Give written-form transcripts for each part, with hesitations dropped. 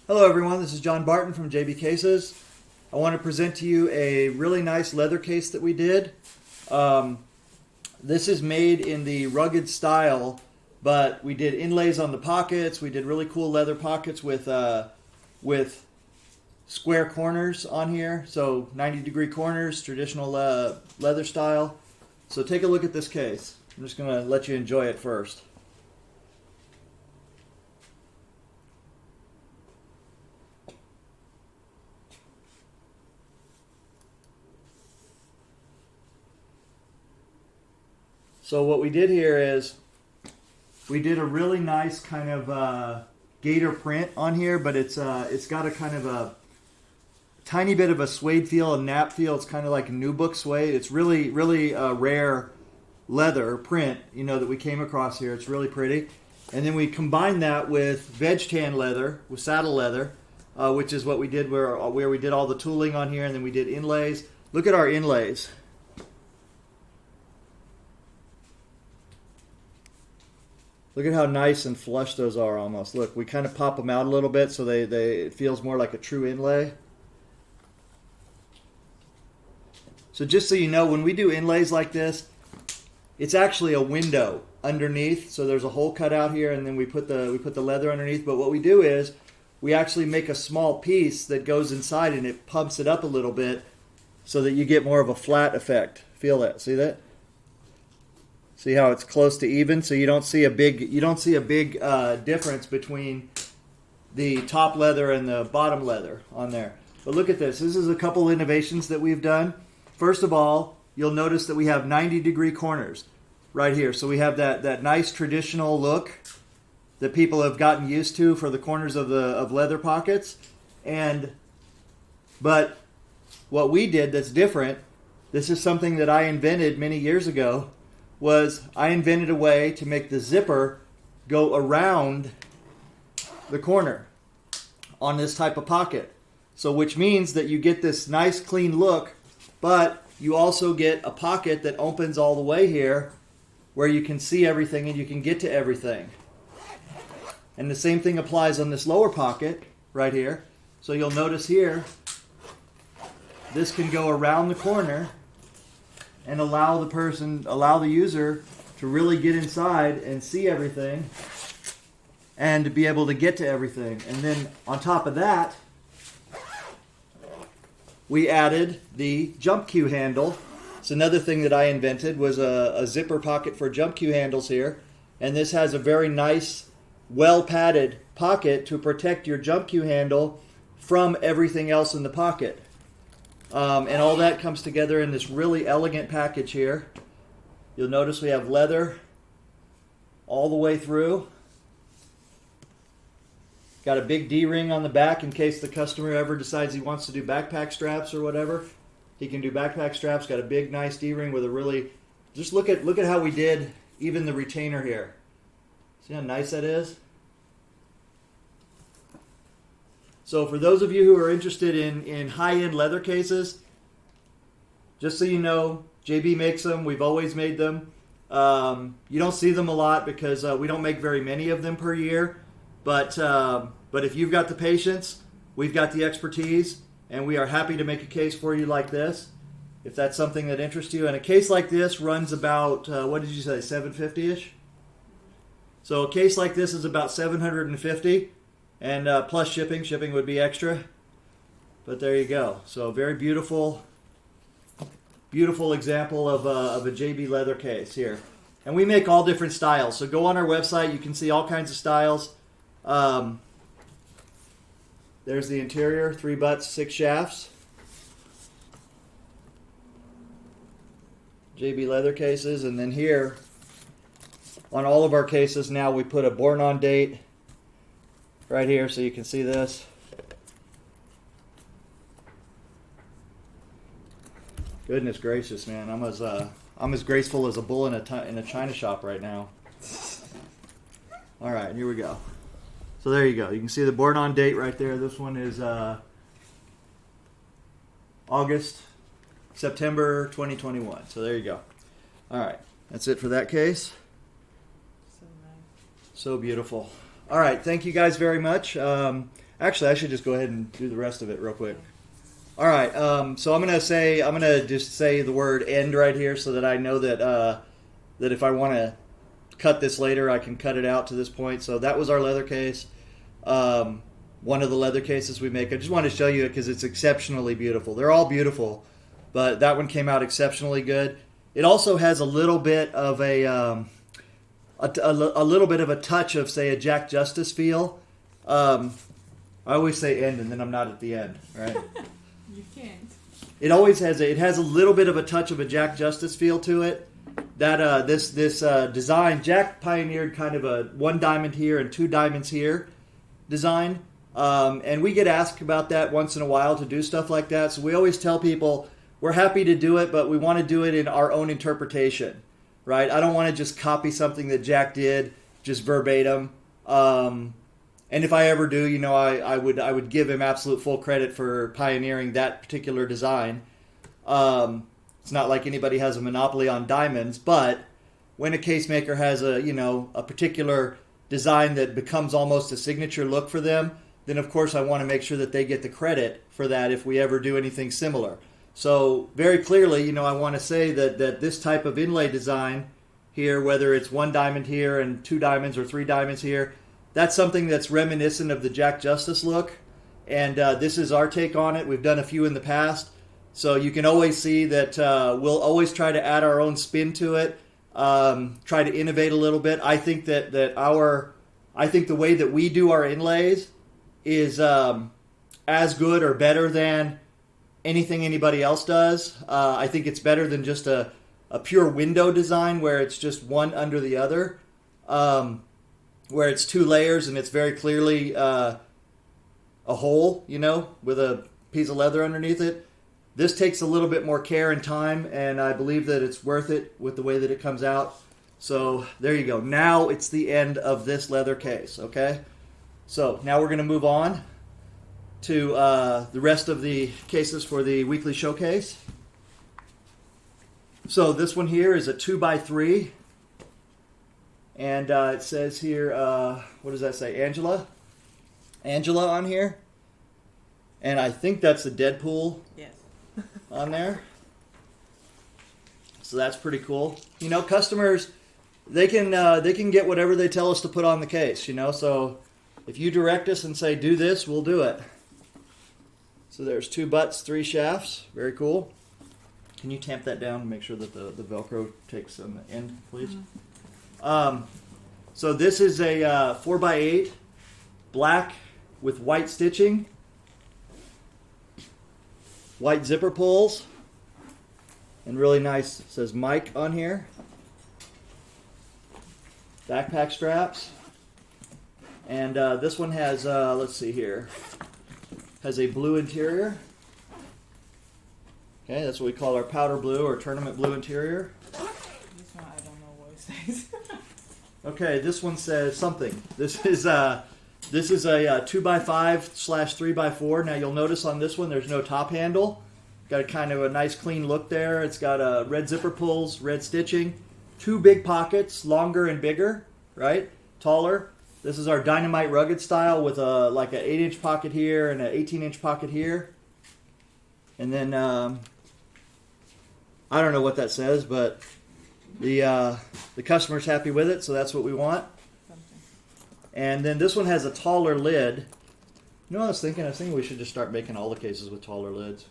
Hello everyone, this is John Barton from JB Cases. I want to present to you a really nice leather case that we did. This is made in the rugged style, but we did inlays on the pockets. We did really cool leather pockets with square corners on here, so 90-degree corners, traditional leather style. So take a look at this case. I'm just going to let you enjoy it first. So what we did here is we did a really nice kind of gator print on here, but it's got a kind of a tiny bit of a suede feel, a nap feel. It's kind of like a new book suede. It's really rare leather print, you know, that we came across here. It's really pretty. And then we combined that with veg tan leather, with saddle leather, which is what we did where we did all the tooling on here, and then we did inlays. Look at our inlays. Look at how nice and flush those are almost. Look, we kind of pop them out a little bit so it feels more like a true inlay. So just so you know, when we do inlays like this, it's actually a window underneath. So there's a hole cut out here, and then we put the leather underneath. But what we do is we actually make a small piece that goes inside, and it pumps it up a little bit so that you get more of a flat effect. Feel that? See that? See how it's close to even, so you don't see a big difference between the top leather and the bottom leather on there. But look at this. This is a couple innovations that we've done. First of all, you'll notice that we have 90-degree corners right here. So we have that nice traditional look that people have gotten used to for the corners of leather pockets. But what we did that's different, this is something that I invented many years ago, was I invented a way to make the zipper go around the corner on this type of pocket. So which means that you get this nice clean look, but you also get a pocket that opens all the way here where you can see everything and you can get to everything. And the same thing applies on this lower pocket right here. So you'll notice here, this can go around the corner and allow the user to really get inside and see everything and to be able to get to everything. And then on top of that, we added the jump cue handle. It's another thing that I invented, was a zipper pocket for jump cue handles here. And this has a very nice, well-padded pocket to protect your jump cue handle from everything else in the pocket. And all that comes together in this really elegant package here. You'll notice we have leather all the way through. Got a big D-ring on the back in case the customer ever decides he wants to do backpack straps or whatever. He can do backpack straps. Got a big nice D-ring with a really, just look at how we did even the retainer here. See how nice that is? So for those of you who are interested in high-end leather cases, just so you know, JB makes them. We've always made them. You don't see them a lot because we don't make very many of them per year. But if you've got the patience, we've got the expertise, and we are happy to make a case for you like this, if that's something that interests you. And a case like this runs about, what did you say, $750-ish? So a case like this is about $750. And plus shipping. Shipping would be extra. But there you go. So very beautiful example of a JB leather case here. And we make all different styles. So go on our website. You can see all kinds of styles. There's the interior. 3 butts, 6 shafts. JB leather cases. And then here, on all of our cases now, we put a born on date right here, so you can see this. Goodness gracious, man! I'm as graceful as a bull in a china shop right now. All right, here we go. So there you go. You can see the born on date right there. This one is September 2021. So there you go. All right, that's it for that case. So nice. So beautiful. All right, thank you guys very much. Actually, I should just go ahead and do the rest of it real quick. All right, so I'm gonna just say the word end right here so that I know that that if I want to cut this later, I can cut it out to this point. So that was our leather case. One of the leather cases we make. I just want to show you it because it's exceptionally beautiful. They're all beautiful, but that one came out exceptionally good. It also has a little bit of a little bit of a touch of, say, a Jack Justice feel. I always say end, and then I'm not at the end, right? You can't. It always has it has a little bit of a touch of a Jack Justice feel to it. That this design, Jack pioneered kind of a 1 diamond here and 2 diamonds here design. And we get asked about that once in a while to do stuff like that. So we always tell people we're happy to do it, but we want to do it in our own interpretation, right? I don't want to just copy something that Jack did, just verbatim. And if I ever do, you know, I would give him absolute full credit for pioneering that particular design. It's not like anybody has a monopoly on diamonds, but when a case maker has a particular design that becomes almost a signature look for them, then of course I want to make sure that they get the credit for that if we ever do anything similar. So very clearly, you know, I want to say that this type of inlay design here, whether it's 1 diamond here and 2 diamonds or 3 diamonds here, that's something that's reminiscent of the Jack Justice look. And this is our take on it. We've done a few in the past. So you can always see that we'll always try to add our own spin to it, try to innovate a little bit. I think that I think the way that we do our inlays is as good or better than anything anybody else does. I think it's better than just a pure window design where it's just one under the other, where it's 2 layers and it's very clearly a hole, you know, with a piece of leather underneath it. This takes a little bit more care and time, and I believe that it's worth it with the way that it comes out. So there you go. Now it's the end of this leather case, okay? So now we're going to move on to the rest of the cases for the weekly showcase. So this one here is a 2x3. And it says here, what does that say? Angela on here. And I think that's the Deadpool on there. So that's pretty cool. You know, customers, they can get whatever they tell us to put on the case, you know. So if you direct us and say, do this, we'll do it. So there's 2 butts, 3 shafts. Very cool. Can you tamp that down and make sure that the Velcro takes on the end, please? Mm-hmm. So this is a 4x8, black with white stitching, white zipper pulls, and really nice, it says Mike on here. Backpack straps. And this one has, let's see here, has a blue interior. Okay, that's what we call our powder blue or tournament blue interior. This one, I don't know what it says. Okay, this one says something. This is a 2x5/3x4. Now you'll notice on this one there's no top handle. Got a kind of a nice clean look there. It's got red zipper pulls, red stitching, 2 big pockets, longer and bigger, right? Taller. This is our Dynamite Rugged style with like an 8-inch pocket here and an 18-inch pocket here. And then I don't know what that says, but the customer's happy with it, so that's what we want. And then this one has a taller lid. You know what I was thinking? I was thinking we should just start making all the cases with taller lids.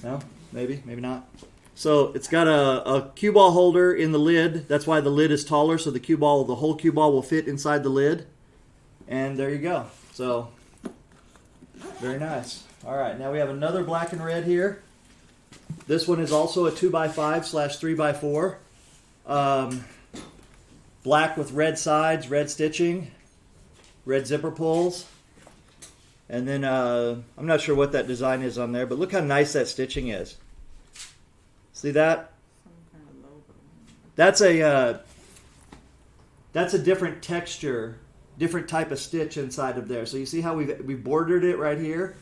No? Maybe? Maybe not. So it's got a cue ball holder in the lid. That's why the lid is taller, so the whole cue ball will fit inside the lid. And there you go. So, very nice. All right, now we have another black and red here. This one is also a 2x5/3x4. Black with red sides, red stitching, red zipper pulls. And then I'm not sure what that design is on there, but look how nice that stitching is. See that? Some kind of logo. That's a different texture, different type of stitch inside of there. So you see how we bordered it right here?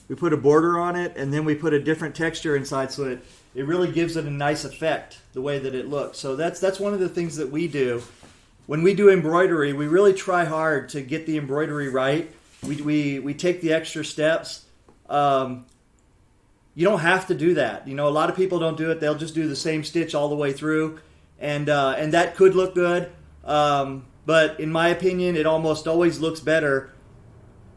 We put a border on it, and then we put a different texture inside, so it really gives it a nice effect, the way that it looks. So that's one of the things that we do when we do embroidery, we really try hard to get the embroidery right. We take the extra steps. You don't have to do that. You know, a lot of people don't do it. They'll just do the same stitch all the way through, and that could look good. But in my opinion, it almost always looks better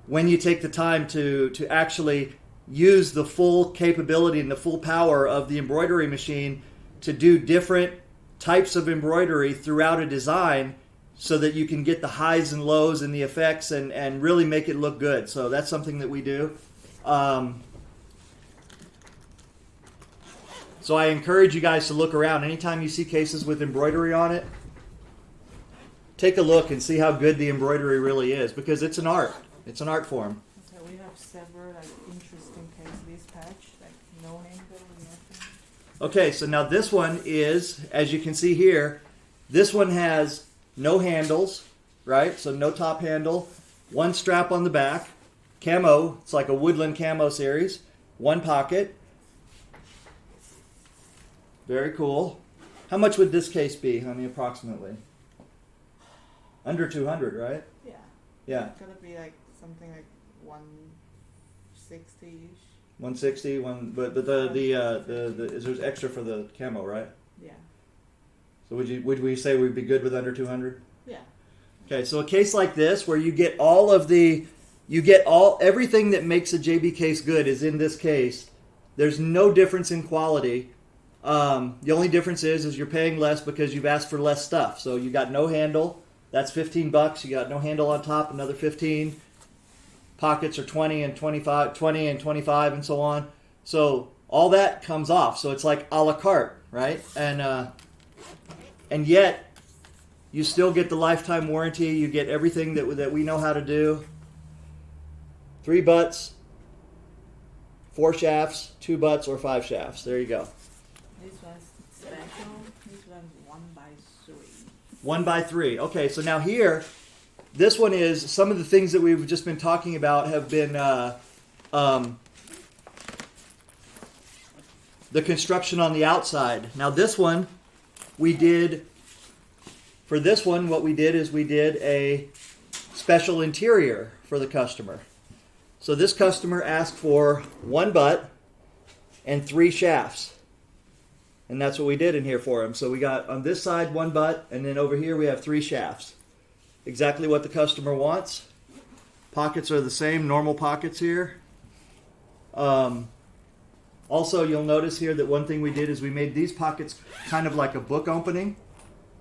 when you take the time to actually use the full capability and the full power of the embroidery machine to do different types of embroidery throughout a design so that you can get the highs and lows and the effects and really make it look good. So that's something that we do. So I encourage you guys to look around. Anytime you see cases with embroidery on it, take a look and see how good the embroidery really is, because it's an art. It's an art form. Okay, we have several like interesting cases. This patch, like no handle, nothing. Okay, so now this one is, as you can see here, this one has no handles, right? So no top handle, one strap on the back, camo, it's like a woodland camo series, one pocket. Very cool. How much would this case be, honey, approximately? Under 200, right? Yeah. Yeah. It's gonna be like something like 160-ish. 160, but there's extra for the camo, right? Yeah. So would we say we'd be good with under 200? Yeah. Okay, so a case like this where you get everything that makes a JB case good is in this case. There's no difference in quality. The only difference is you're paying less because you've asked for less stuff. So you got no handle, that's $15. You got no handle on top, another 15. Pockets are 20 and 25, 20 and 25, and so on. So all that comes off. So it's like a la carte, right? And yet you still get the lifetime warranty. You get everything that we know how to do. 3 butts, 4 shafts, 2 butts, or 5 shafts. There you go. This one's special. This one's 1x3. 1x3. Okay, so now here, this one is, some of the things that we've just been talking about have been the construction on the outside. Now this one, what we did is we did a special interior for the customer. So this customer asked for 1 butt and 3 shafts. And that's what we did in here for him. So we got on this side 1 butt, and then over here we have 3 shafts. Exactly what the customer wants. Pockets are the same, normal pockets here. Also, you'll notice here that one thing we did is we made these pockets kind of like a book opening,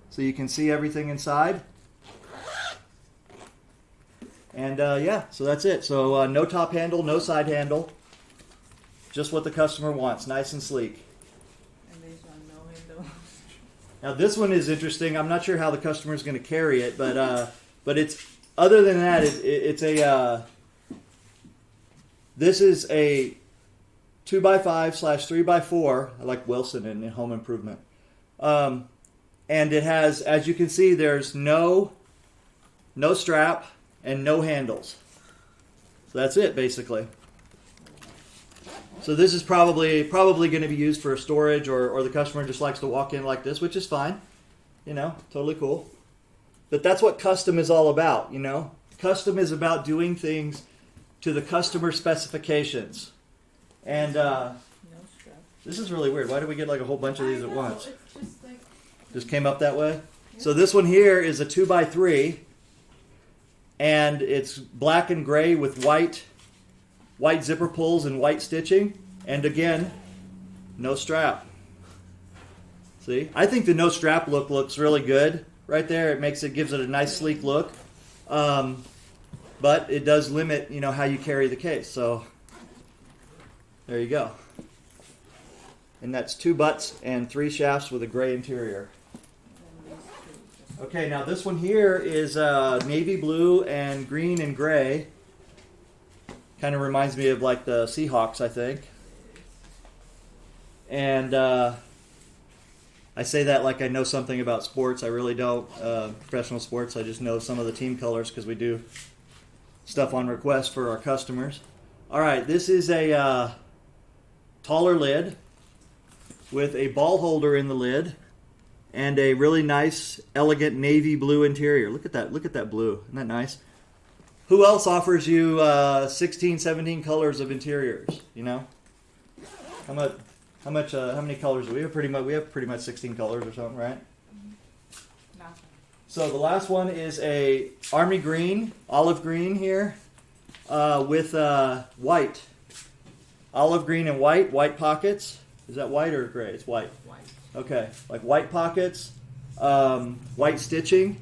so you can see everything inside. And yeah, so that's it. So no top handle, no side handle. Just what the customer wants, nice and sleek. And this one, no handle. Now this one is interesting. I'm not sure how the customer is going to carry it, but it's, other than that, it's a this is a 2x5/3x4. I like Wilson in Home Improvement, and it has, as you can see, there's no strap and no handles. So that's it basically. So this is probably going to be used for storage, or the customer just likes to walk in like this, which is fine. You know, totally cool. But that's what custom is all about, you know. Custom is about doing things to the customer specifications. And No strap. this is really weird. Why did we get like a whole bunch of these at once? It's just like, Just came up that way? Yeah. So this one here is a 2x3. And it's black and gray with white zipper pulls and white stitching, and again, no strap. See, I think the no strap look looks really good right there. Gives it a nice sleek look, but it does limit, you know, how you carry the case. So there you go, and that's 2 butts and 3 shafts with a gray interior. and these two. Just Okay, now this one here is navy blue and green and gray. Kind of reminds me of like the Seahawks, I think. And I say that like I know something about sports. I really don't. Professional sports, I just know some of the team colors because we do stuff on request for our customers. All right, this is a taller lid with a ball holder in the lid and a really nice, elegant navy blue interior. Look at that. Look at that blue. Isn't that nice? Who else offers you 16, 17 colors of interiors? You know, how many colors do we have? We have pretty much 16 colors or something, right? No. So the last one is a army green, olive green here, with white, olive green and white pockets. Is that white or gray? It's white. White. Okay, like white pockets, white stitching,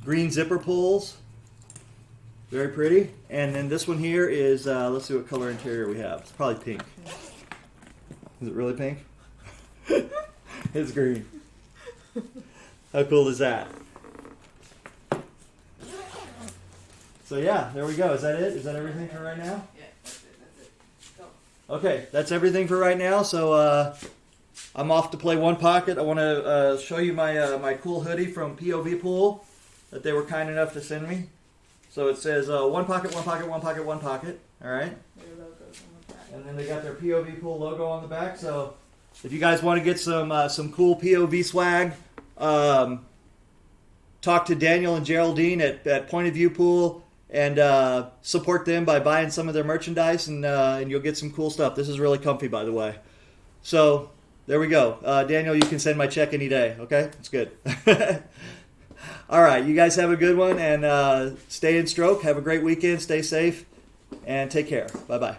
green zipper pulls. Very pretty. And then this one here is, let's see what color interior we have. It's probably pink. Is it really pink? It's green. How cool is that? So yeah, there we go. Is that it? Is that everything for right now? Yeah, that's it. Go. Okay, that's everything for right now. So I'm off to play one pocket. I want to show you my my cool hoodie from POV Pool that they were kind enough to send me. So it says one pocket, one pocket, one pocket, one pocket. All right. Their logo's on the back. And then they got their POV Pool logo on the back. So if you guys want to get some cool POV swag, talk to Daniel and Geraldine at Point of View Pool and support them by buying some of their merchandise, and you'll get some cool stuff. This is really comfy, by the way. So there we go. Daniel, you can send my check any day. Okay, it's good. All right, you guys have a good one, and stay in stroke. Have a great weekend. Stay safe, and take care. Bye-bye.